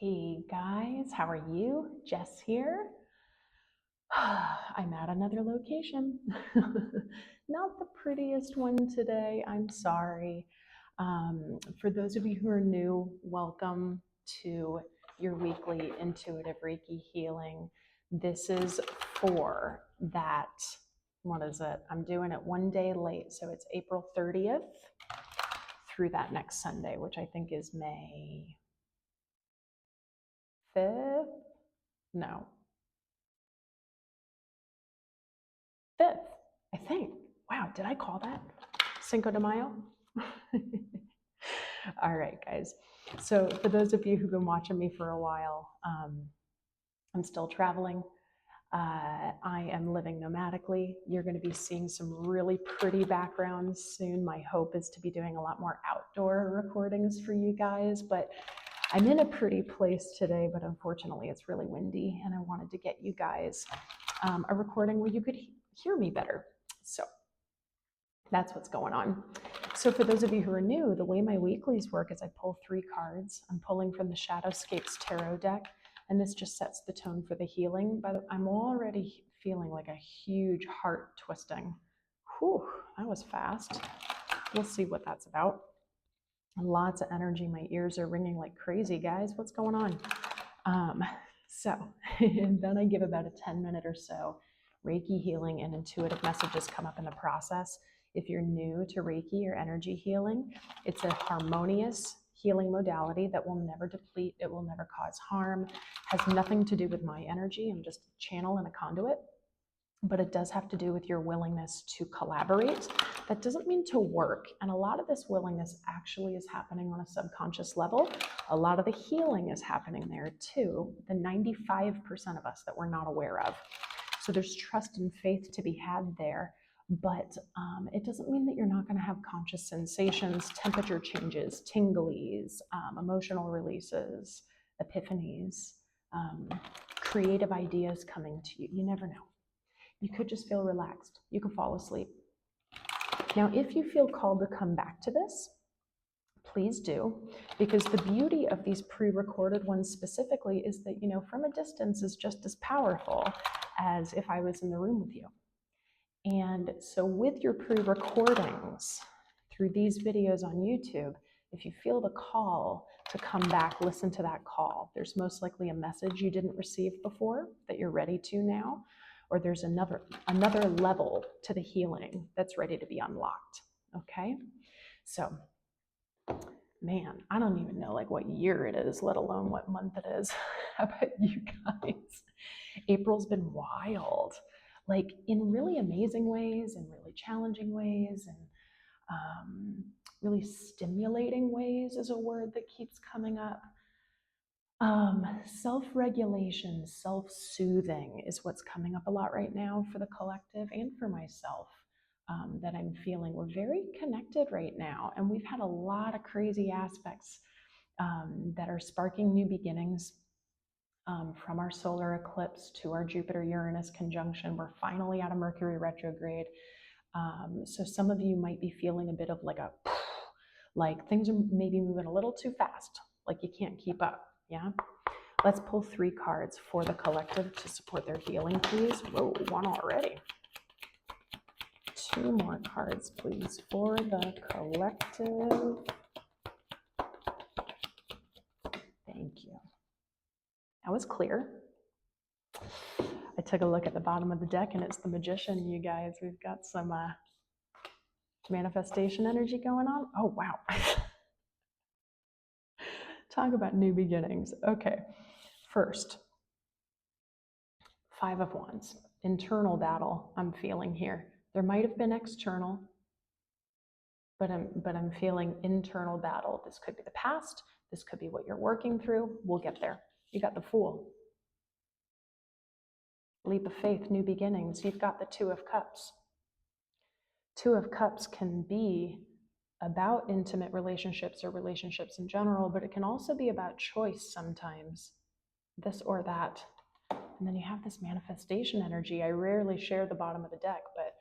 Hey guys, how are you? Jess here. I'm at another location. Not the prettiest one today, I'm sorry. For those of you who are new, welcome to your weekly intuitive Reiki healing. This is for that, what is it? I'm doing it one day late, so it's April 30th through that next Sunday, which I think is May 5th? No, 5th, I think. Wow, did I call that Cinco de Mayo? All right, guys. So for those of you who've been watching me for a while, I'm still traveling. I am living nomadically. You're going to be seeing some really pretty backgrounds soon. My hope is to be doing a lot more outdoor recordings for you guys, but I'm in a pretty place today, but unfortunately it's really windy, and I wanted to get you guys a recording where you could hear me better. So that's what's going on. So for those of you who are new, the way my weeklies work is I pull 3 cards. I'm pulling from the Shadowscapes Tarot deck, and this just sets the tone for the healing. But I'm already feeling like a huge heart twisting. Whew, that was fast. We'll see what that's about. Lots of energy. My ears are ringing like crazy, guys. What's going on? And then I give about a 10-minute or so Reiki healing, and intuitive messages come up in the process. If you're new to Reiki or energy healing, it's a harmonious healing modality that will never deplete, it will never cause harm, has nothing to do with my energy. I'm just a channel and a conduit. But it does have to do with your willingness to collaborate. That doesn't mean to work. And a lot of this willingness actually is happening on a subconscious level. A lot of the healing is happening there too, the 95% of us that we're not aware of. So there's trust and faith to be had there. But it doesn't mean that you're not going to have conscious sensations, temperature changes, tinglies, emotional releases, epiphanies, creative ideas coming to you. You never know. You could just feel relaxed. You could fall asleep. Now, if you feel called to come back to this, please do, because the beauty of these pre-recorded ones specifically is that, from a distance is just as powerful as if I was in the room with you. And so with your pre-recordings through these videos on YouTube, if you feel the call to come back, listen to that call. There's most likely a message you didn't receive before that you're ready to now, or there's another level to the healing that's ready to be unlocked. Okay? So, man, I don't even know what year it is, let alone what month it is. How about you guys? April's been wild, in really amazing ways and really challenging ways, and really stimulating ways is a word that keeps coming up. Self-regulation, self-soothing is what's coming up a lot right now for the collective and for myself, that I'm feeling. We're very connected right now, and we've had a lot of crazy aspects that are sparking new beginnings, from our solar eclipse to our Jupiter-Uranus conjunction. We're finally out of Mercury retrograde. So some of you might be feeling a bit of like things are maybe moving a little too fast, like you can't keep up. Yeah. Let's pull 3 cards for the collective to support their healing, please. Whoa, 1 already. 2 more cards, please, for the collective. Thank you. That was clear. I took a look at the bottom of the deck, and it's the Magician, you guys. We've got some manifestation energy going on. Oh, wow. Talk about new beginnings. Okay, first, 5 of Wands. Internal battle I'm feeling here. There might have been external, but I'm feeling internal battle. This could be the past. This could be what you're working through. We'll get there. You got the Fool. Leap of faith, new beginnings. You've got the 2 of Cups. 2 of Cups can be about intimate relationships or relationships in general, but it can also be about choice sometimes, this or that. And then you have this manifestation energy. I rarely share the bottom of the deck, but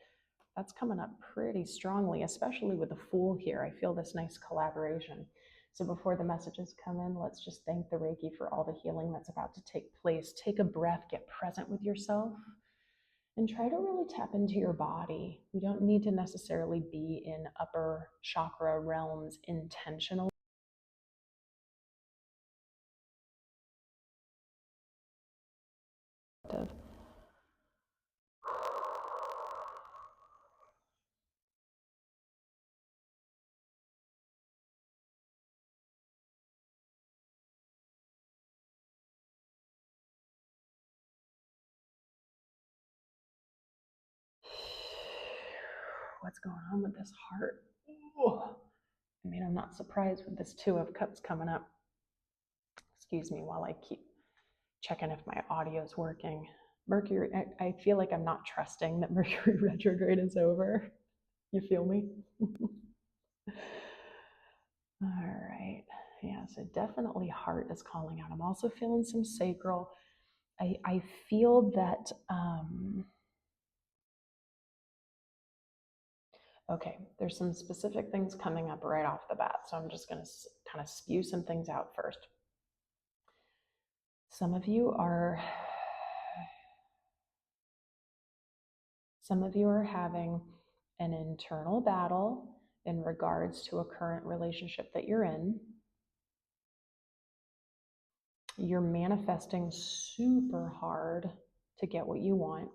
that's coming up pretty strongly, especially with the Fool here. I feel this nice collaboration. So before the messages come in, let's just thank the Reiki for all the healing that's about to take place. Take a breath, get present with yourself, and try to really tap into your body. We don't need to necessarily be in upper chakra realms intentionally. What's going on with this heart? Oh, I mean, I'm not surprised with this Two of Cups coming up. Excuse me while I keep checking if my audio is working. Mercury, I feel like I'm not trusting that Mercury retrograde is over. You feel me? All right. Yeah, so definitely heart is calling out. I'm also feeling some sacral. I feel that, okay, there's some specific things coming up right off the bat. So I'm just going to kind of spew some things out first. Some of you are having an internal battle in regards to a current relationship that you're in. You're manifesting super hard to get what you want.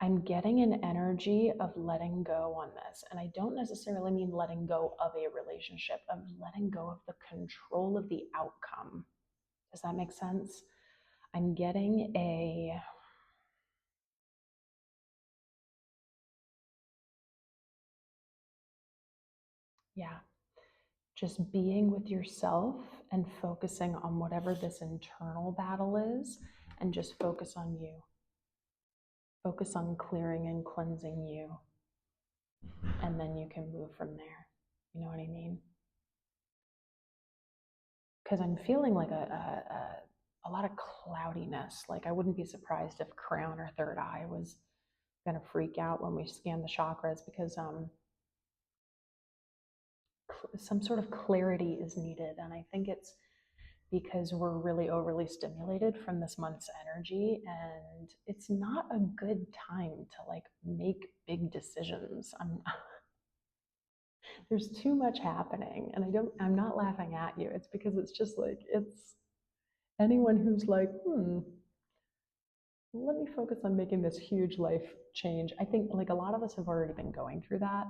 I'm getting an energy of letting go on this. And I don't necessarily mean letting go of a relationship, of letting go of the control of the outcome. Does that make sense? I'm getting just being with yourself and focusing on whatever this internal battle is, and just focus on you. Focus on clearing and cleansing you. And then you can move from there. You know what I mean? Because I'm feeling like a lot of cloudiness. Like I wouldn't be surprised if crown or third eye was going to freak out when we scan the chakras, because some sort of clarity is needed. And I think it's because we're really overly stimulated from this month's energy, and it's not a good time to like make big decisions. There's too much happening, and I'm not laughing at you. It's because it's just like, it's anyone who's like, let me focus on making this huge life change. I think like a lot of us have already been going through that.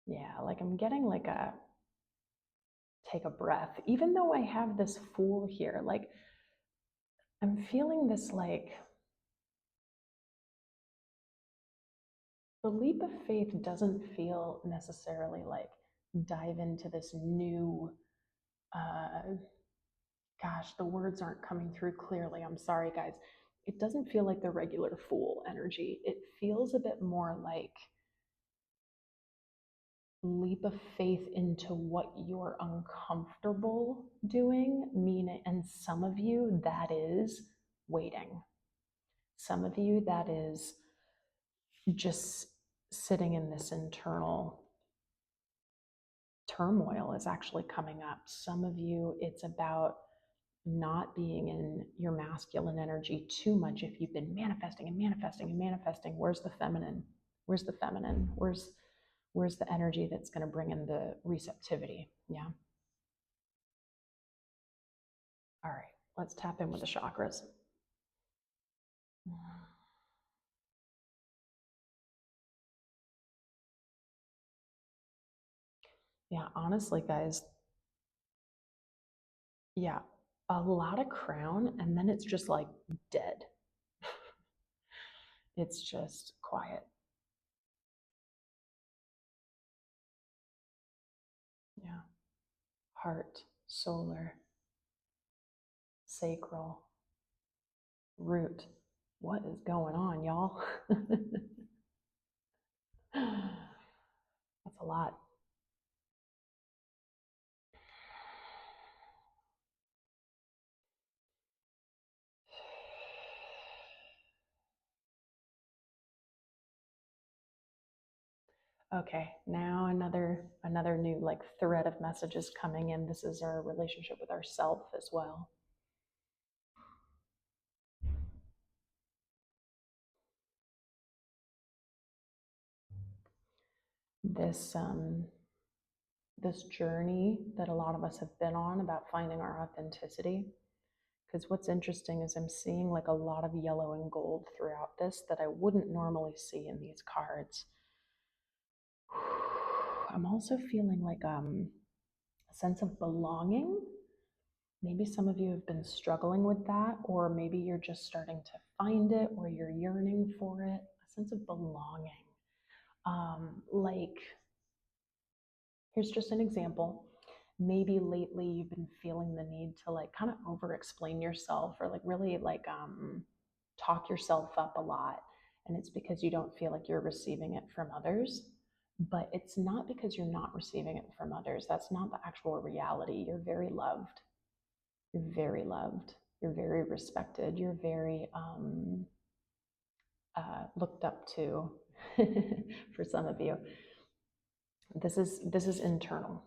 Yeah, like I'm getting like a take a breath, even though I have this Fool here. Like I'm feeling this, like the leap of faith doesn't feel necessarily like dive into this new, gosh, the words aren't coming through clearly. I'm sorry, guys. It doesn't feel like the regular Fool energy. It feels a bit more like leap of faith into what you're uncomfortable doing, meaning, and some of you that is waiting. Some of you that is just sitting in this internal turmoil is actually coming up. Some of you, it's about not being in your masculine energy too much. If you've been manifesting and manifesting and manifesting, where's the feminine? Where's the feminine? Where's the energy that's going to bring in the receptivity? Yeah. All right, let's tap in with the chakras. Yeah, honestly, guys, yeah, a lot of crown, and then it's just like dead. It's just quiet. Yeah. Heart, solar, sacral, root. What is going on, y'all? That's a lot. Okay, now another new like thread of messages coming in. This is our relationship with ourself as well. This this journey that a lot of us have been on about finding our authenticity. Because what's interesting is I'm seeing like a lot of yellow and gold throughout this that I wouldn't normally see in these cards. I'm also feeling like a sense of belonging. Maybe some of you have been struggling with that, or maybe you're just starting to find it, or you're yearning for it. A sense of belonging. Like, here's just an example. Maybe lately you've been feeling the need to like kind of over explain yourself or like really like talk yourself up a lot. And it's because you don't feel like you're receiving it from others. But it's not because you're not receiving it from others. That's not the actual reality. You're very loved. You're very loved. You're very respected. You're very looked up to for some of you. This is internal.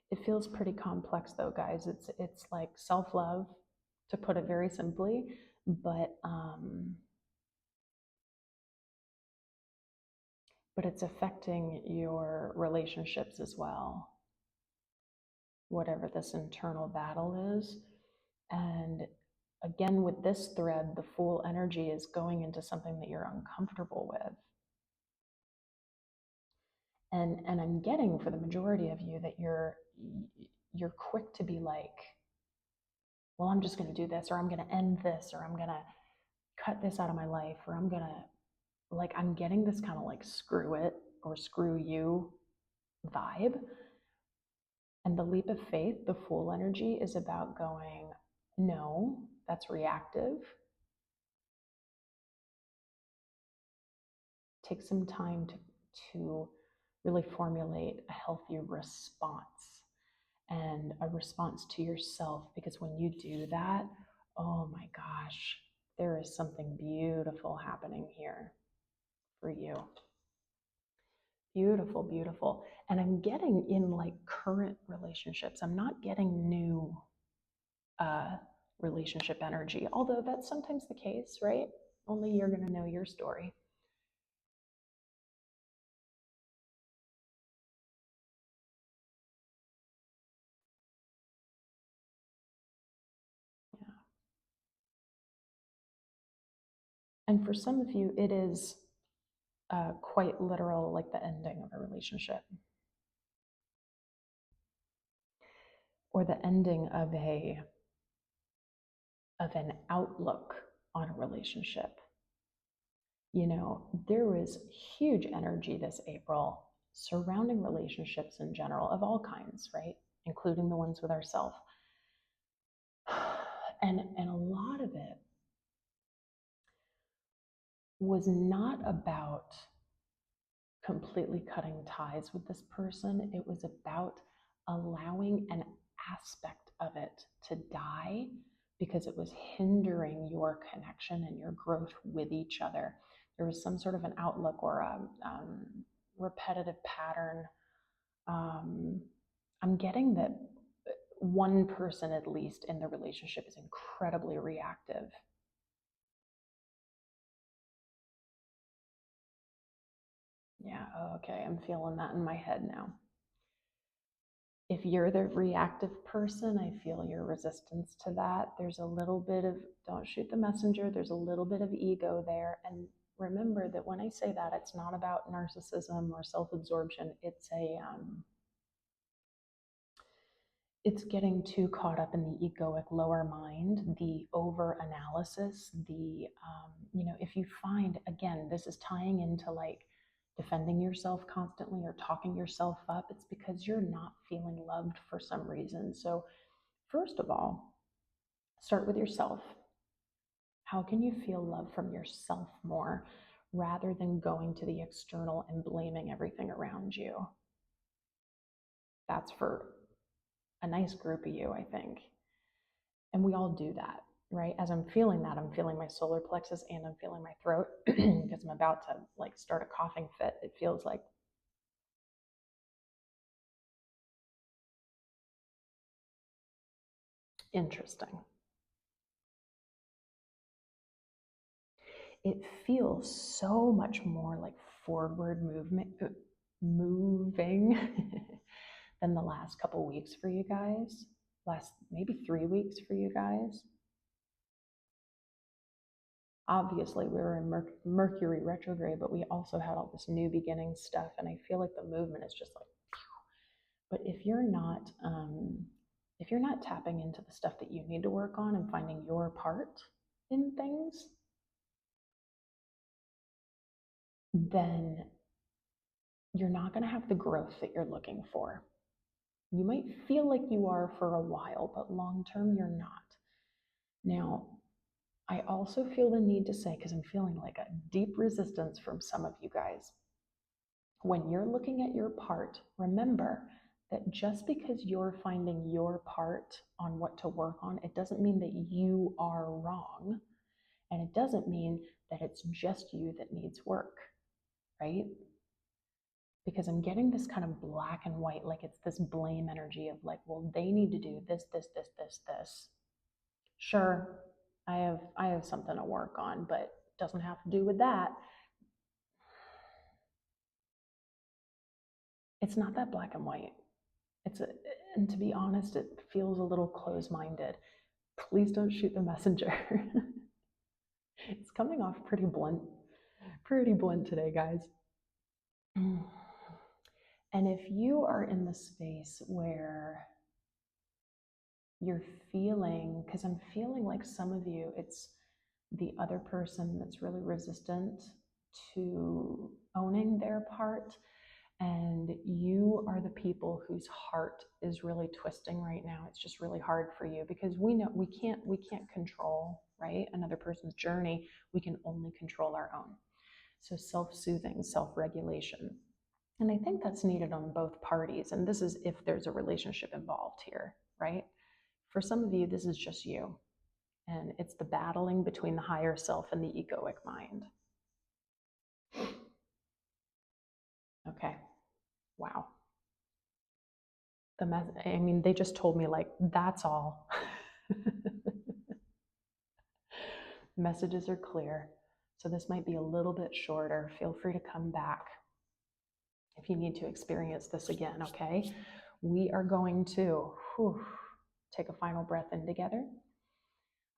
It feels pretty complex though, guys. It's like self-love, to put it very simply, but it's affecting your relationships as well, whatever this internal battle is. And again, with this thread, the Fool energy is going into something that you're uncomfortable with. And I'm getting for the majority of you that you're quick to be like, well, I'm just going to do this, or I'm going to end this, or I'm going to cut this out of my life, or I'm going to, like, I'm getting this kind of like screw it or screw you vibe. And the leap of faith, the Fool energy, is about going, no, that's reactive. Take some time to really formulate a healthy response and a response to yourself. Because when you do that, oh my gosh, there is something beautiful happening here for you. Beautiful, beautiful. And I'm getting in like current relationships, I'm not getting new relationship energy, although that's sometimes the case, right? Only you're going to know your story. Yeah. And for some of you, it is quite literal, like the ending of a relationship or the ending of an outlook on a relationship. You know, there was huge energy this April surrounding relationships in general of all kinds, right? Including the ones with ourselves. And a lot of it was not about completely cutting ties with this person. It was about allowing an aspect of it to die because it was hindering your connection and your growth with each other. There was some sort of an outlook or a repetitive pattern. I'm getting that one person, at least in the relationship, is incredibly reactive. Yeah, okay, I'm feeling that in my head now. If you're the reactive person, I feel your resistance to that. There's a little bit of don't shoot the messenger, there's a little bit of ego there. And remember that when I say that, it's not about narcissism or self absorption. It's getting too caught up in the egoic lower mind, the over analysis, if you find, again, this is tying into like defending yourself constantly or talking yourself up, it's because you're not feeling loved for some reason. So, first of all, start with yourself. How can you feel love from yourself more rather than going to the external and blaming everything around you? That's for a nice group of you, I think. And we all do that, right? As I'm feeling that, I'm feeling my solar plexus and I'm feeling my throat because I'm about to like start a coughing fit. It feels like interesting. It feels so much more like forward moving than the last couple weeks for you guys. Last maybe 3 weeks for you guys. Obviously, we were in Mercury retrograde, but we also had all this new beginning stuff, and I feel like the movement is just like. But if you're not tapping into the stuff that you need to work on and finding your part in things, then you're not going to have the growth that you're looking for. You might feel like you are for a while, but long term, you're not. Now, I also feel the need to say, because I'm feeling like a deep resistance from some of you guys, when you're looking at your part, remember that just because you're finding your part on what to work on, it doesn't mean that you are wrong. And it doesn't mean that it's just you that needs work, right? Because I'm getting this kind of black and white, like it's this blame energy of like, well, they need to do this. Sure, I have something to work on, but it doesn't have to do with that. It's not that black and white. And to be honest, it feels a little close-minded. Please don't shoot the messenger. It's coming off pretty blunt today, guys. And if you are in the space where you're feeling, because I'm feeling like some of you, it's the other person that's really resistant to owning their part, and you are the people whose heart is really twisting right now. It's just really hard for you because we know we can't control, right, another person's journey. We can only control our own. So self-soothing, self-regulation. And I think that's needed on both parties. And this is if there's a relationship involved here, right? For some of you, this is just you. And it's the battling between the higher self and the egoic mind. Okay. Wow. I mean, they just told me, like, that's all. Messages are clear. So this might be a little bit shorter. Feel free to come back if you need to experience this again, okay? We are going to take a final breath in together.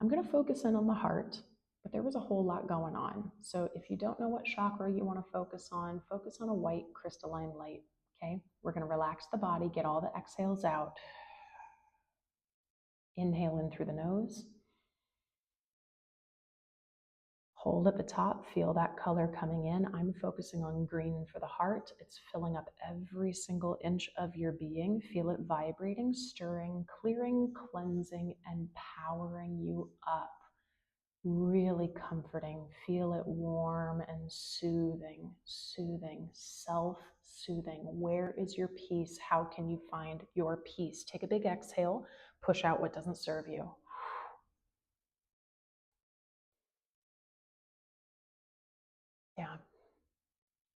I'm going to focus in on the heart, but there was a whole lot going on. So if you don't know what chakra you want to focus on a white crystalline light, okay? We're going to relax the body, get all the exhales out. Inhale in through the nose. Hold at the top, feel that color coming in. I'm focusing on green for the heart. It's filling up every single inch of your being. Feel it vibrating, stirring, clearing, cleansing, and powering you up. Really comforting. Feel it warm and soothing, self-soothing. Where is your peace? How can you find your peace? Take a big exhale, push out what doesn't serve you. Yeah.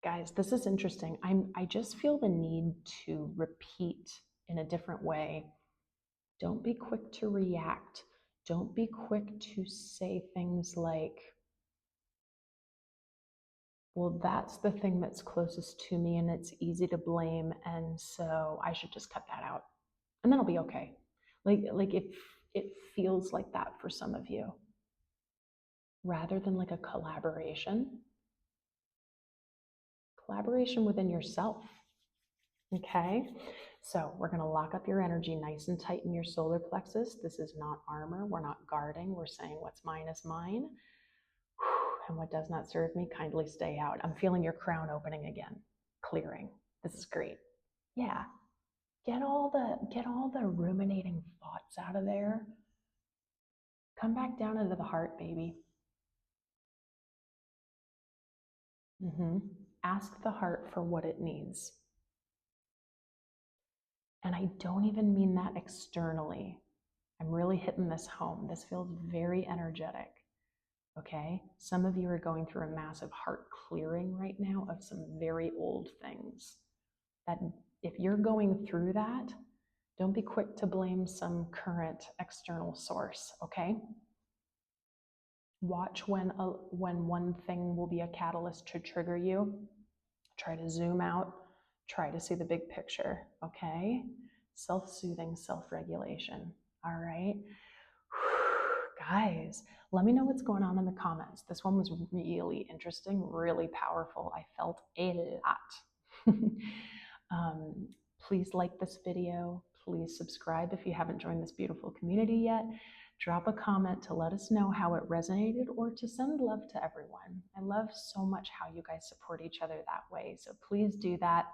Guys, this is interesting. I just feel the need to repeat in a different way. Don't be quick to react. Don't be quick to say things like, well, that's the thing that's closest to me and it's easy to blame, and so I should just cut that out. And then I'll be okay. Like it feels like that for some of you. Rather than like a collaboration within yourself. Okay, so we're going to lock up your energy nice and tight in your solar plexus. This is not armor. We're not guarding. We're saying what's mine is mine. And what does not serve me, kindly stay out. I'm feeling your crown opening again, clearing. This is great. Yeah. Get all the ruminating thoughts out of there. Come back down into the heart, baby. Ask the heart for what it needs. And I don't even mean that externally. I'm really really hitting this home. This feels very energetic. Okay, some of you are going through a massive heart clearing right now of some very old things. That if you're going through that, don't be quick to blame some current external source, okay? Watch when one thing will be a catalyst to trigger you. Try to zoom out, try to see the big picture, okay? Self-soothing, self-regulation, all right? Guys, let me know what's going on in the comments. This one was really interesting, really powerful. I felt a lot. Please like this video. Please subscribe if you haven't joined this beautiful community yet. Drop a comment to let us know how it resonated or to send love to everyone. I love so much how you guys support each other that way. So please do that.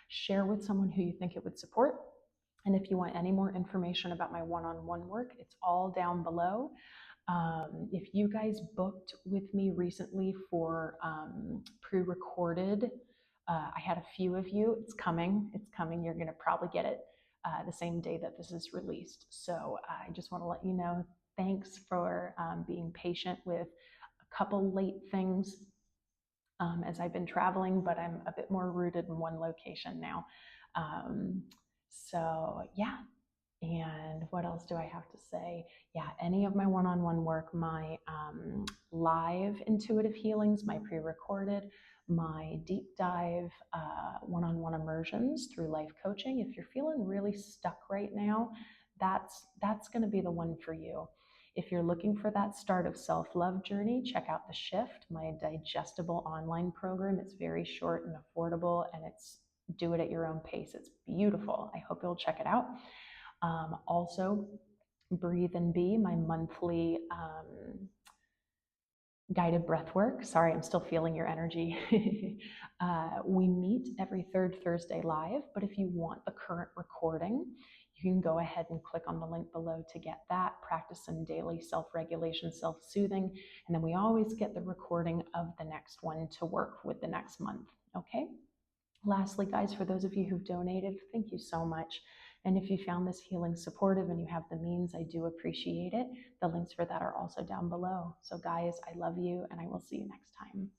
Share with someone who you think it would support. And if you want any more information about my one-on-one work, it's all down below. If you guys booked with me recently for pre-recorded, I had a few of you. It's coming. It's coming. You're going to probably get it the same day that this is released. So I just want to let you know, thanks for being patient with a couple late things as I've been traveling, but I'm a bit more rooted in one location now. So yeah. And what else do I have to say? Yeah, any of my one-on-one work, my live intuitive healings, my pre-recorded, my deep dive one-on-one immersions through life coaching. If you're feeling really stuck right now, that's going to be the one for you. If you're looking for that start of self-love journey, check out The Shift, my digestible online program. It's very short and affordable, and it's do it at your own pace. It's beautiful. I hope you'll check it out. Also, Breathe and Be, my monthly guided breath work. Sorry, I'm still feeling your energy. We meet every third Thursday live, but if you want the current recording, you can go ahead and click on the link below to get that. Practice some daily self-regulation, self-soothing, and then we always get the recording of the next one to work with the next month, okay? Lastly, guys, for those of you who've donated, thank you so much. And if you found this healing supportive and you have the means, I do appreciate it. The links for that are also down below. So guys, I love you and I will see you next time.